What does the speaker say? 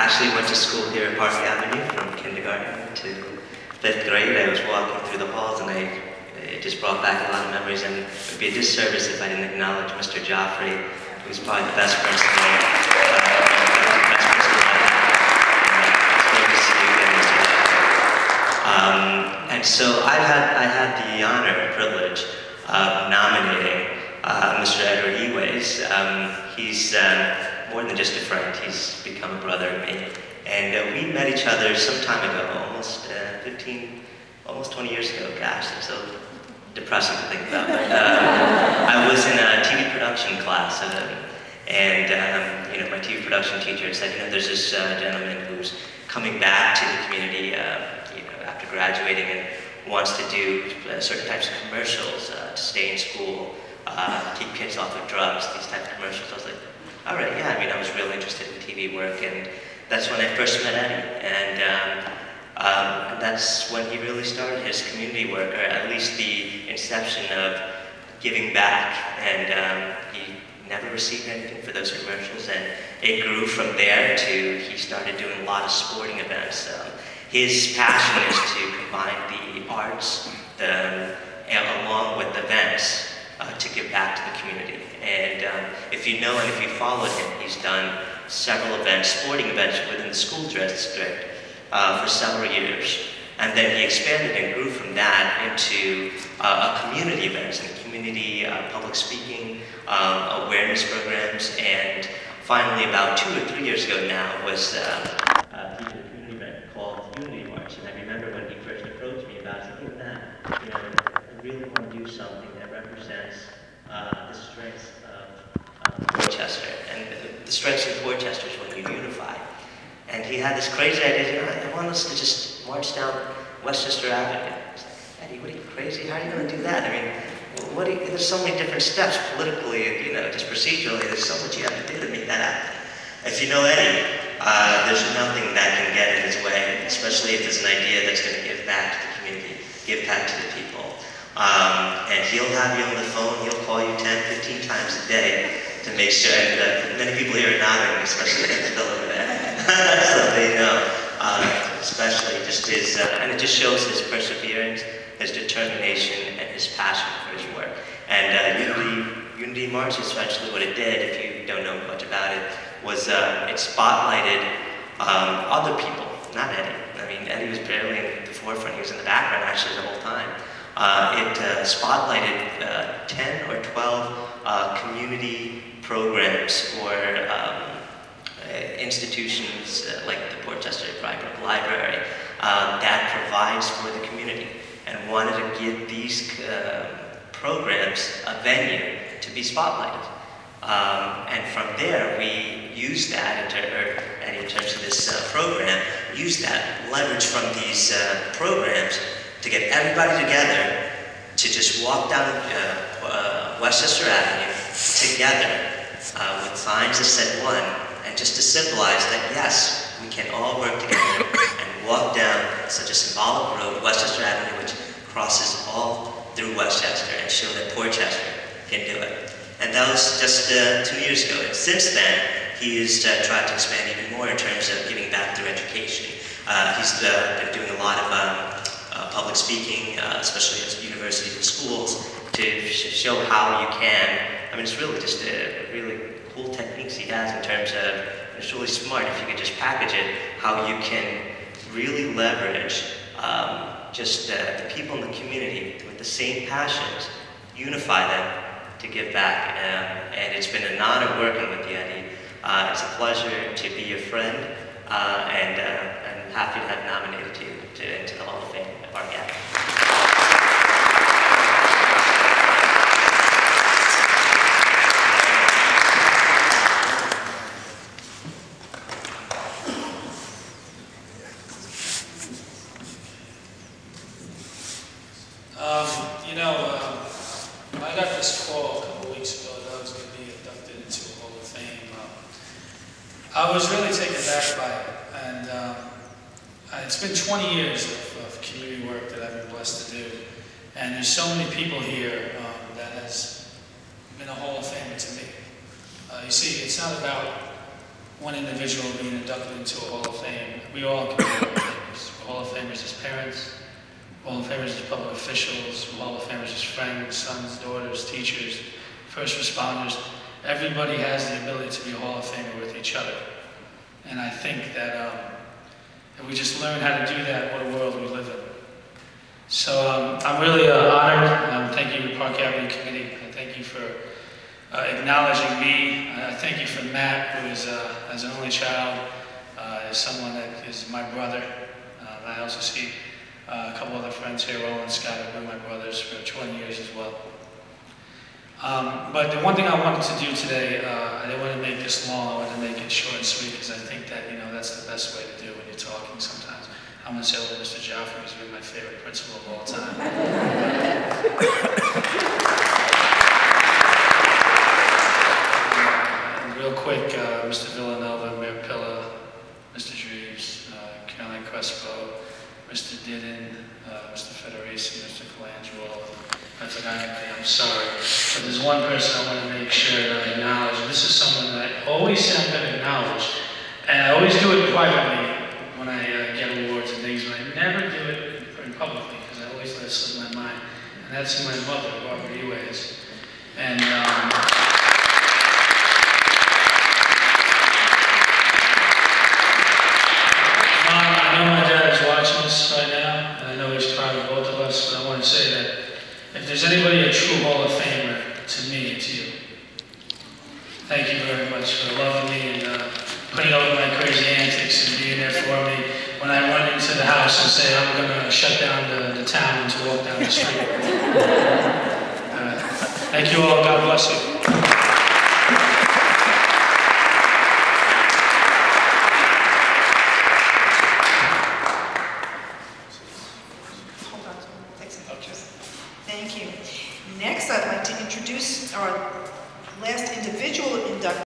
actually went to school here at Park Avenue from kindergarten to 5th grade. I was walking through the halls and it just brought back a lot of memories, and it would be a disservice if I didn't acknowledge Mr. Joffrey, who's probably the best principal. And so I had the honor and privilege of nominating Mr. Eways. He's more than just a friend, he's become a brother to me. And we met each other some time ago, almost 20 years ago. Gosh, that's so depressing to think about. I was in a TV production class, and you know, my TV production teacher said, you know, there's this gentleman who's coming back to the community, you know, after graduating, and wants to do certain types of commercials to stay in school, keep kids off of drugs, these types of commercials. I was like, all right, yeah. I mean, I was really interested in TV work, and that's when I first met Eddie, and that's when he really started his community work, or at least the inception of giving back, and he never received anything for those commercials, and it grew from there to he started doing a lot of sporting events. His passion is to combine the arts along with events to give back to the community. And if you know and if you followed him, he's done several events, sporting events within the school district for several years. And then he expanded and grew from that into community events and community public speaking, awareness programs, and finally about 2 or 3 years ago now was he did a community event called Unity March. And I remember when he first approached me about it, I think that, you know, I really want to do something that represents the strengths of Portchester. And the strengths of Portchester is when you unify. And he had this crazy idea, you know, I want us to just march down Westchester Avenue. I was like, Eddie, what are you, crazy? How are you going to do that? I mean, there's so many different steps politically, you know, just procedurally, there's so much you have to do to make that happen. If you know Eddie, there's nothing that can get in his way, especially if there's an idea that's going to give back to the community, give back to the people. And he'll have you on the phone, he'll call you 10, 15 times a day to make sure, and many people here are nodding, especially Phil over there, so they know, especially just his, and it just shows his perseverance, his determination, and his passion for his work. And Unity March, essentially what it did, if you don't know much about it, was it spotlighted other people, not Eddie. I mean, Eddie was barely in the forefront, he was in the background actually the whole time. It spotlighted 10 or 12 community programs or institutions like the Portchester Private Library that provides for the community, and wanted to give these programs a venue to be spotlighted. And from there, we used that, in terms of this program, used that leverage from these programs to get everybody together to just walk down Westchester Avenue together with signs that said one, and just to symbolize that, yes, we can all work together and walk down such a symbolic road, Westchester Avenue, which crosses all through Westchester, and show that Portchester can do it. And that was just 2 years ago. And since then, he has tried to expand even more in terms of giving back through education. He's been doing a lot of public speaking, especially at universities and schools, to show how you can. I mean, it's really just really cool techniques he has in terms of, it's really smart if you could just package it, how you can really leverage just the people in the community with the same passions, unify them to give back. And it's been an honor working with you, Eddie. It's a pleasure to be your friend, and I'm happy to have nominated you into the Hall of Fame at Park Avenue. I got this call a couple weeks ago that I was going to be inducted into the Hall of Fame. I was really taken back by it, and it's been 20 years of community work that I've been blessed to do, and there's so many people here that has been a Hall of Famer to me. You see, it's not about one individual being inducted into a Hall of Fame. We all can be Hall of Famers. We're Hall of Famers as parents, Hall of Famers as public officials, Hall of Famers as friends, sons, daughters, teachers, first responders. Everybody has the ability to be a Hall of Famer with each other. And I think that if we just learn how to do that, what a world we live in. So I'm really honored. Thank you, Park Avenue Committee. Thank you for acknowledging me. I thank you for Matt, who is, as an only child, is someone that is my brother. I also see a couple other friends here, Roland and Scott, have been my brothers for 20 years as well. But the one thing I wanted to do today, I didn't want to make this long, I wanted to make it short and sweet, because I think that, you know, that's the best way to do it when you're talking sometimes. I'm going to say, well, Mr. Joffrey, because you're my favorite principal of all time. And real quick, Mr. Villanova, Mayor Pilla, Mr. Dreves, Caroline Crespo, Mr. Didden, Mr. Federici, Mr. Colangelo. I'm sorry, but there's one person I want to make sure that I acknowledge. This is someone that I always say I'm going to acknowledge, and I always do it privately when I get awards and things, but I never do it in publicly because I always let it slip my mind. And that's my mother, Barbara Eways. And Mom, I know my dad is watching this right now, and I know he's proud of both of us, but I want to say that if there's anybody a true Hall of Famer, to me, it's you. Thank you very much for loving me and putting up with my crazy antics and being there for me when I run into the house and say I'm going to shut down the town to walk down the street. Thank you all. God bless you. Thank you. Next, I'd like to introduce our last individual inductee.